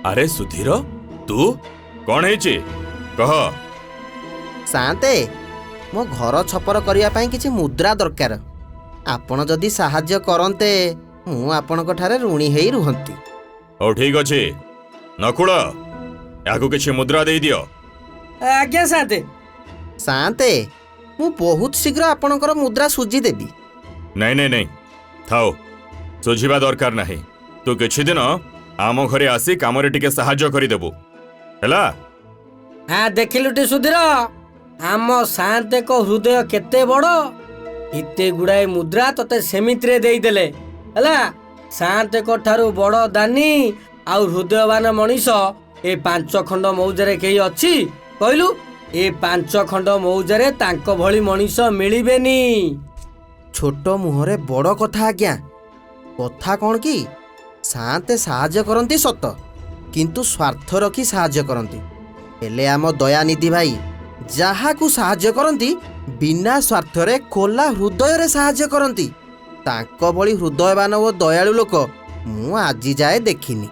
अरे सुधीर तू कौन है कह। साते मो घर छपर करिया पाई किछि मुद्रा दरकार। आपण जदि साहाय्य करन्ते मु आपणक ठारे ऋणी हेई रुहंती। ओ ठीक अच्छे नकुल याकू किछि मुद्रा दे दियो। आज्ञा साते। साते मु बहुत शीघ्र आपणकर मुद्रा सुझी देबी। नहीं नहीं नहीं थाओ सुझिबा दरकार नहीं। तू किछि दिन आम घरे आसी कामरे टिके साहाय्य करि देबू हैला। हाँ देखिलुटी सुधीर आम साते को हृदय केते बड़। एते गुड़ाए मुद्रा तते सेमित्रे देई देले हैला। साते को ठारू बड़ दानी आउ हृदयवान मनीष ए 5 खंड मौजरे केही अछि कहलु। ए 5 खंड मौजरे तांको भली मनीष मिलिबेनी। छोट मुहरे बड़ कथा आज्ञा। कथा कौन कि साते साहाय्य करती सत किंतु स्वार्थ रखी साहाय्य करती। हेले आम दयानिधि भाई जहाकू साहाय्य करती बिना स्वार्थरे खोला हृदय रे साहाय्य करती। तांको भली हृदयवान ओ दयालु लोक मु आजि जाए देखिनी।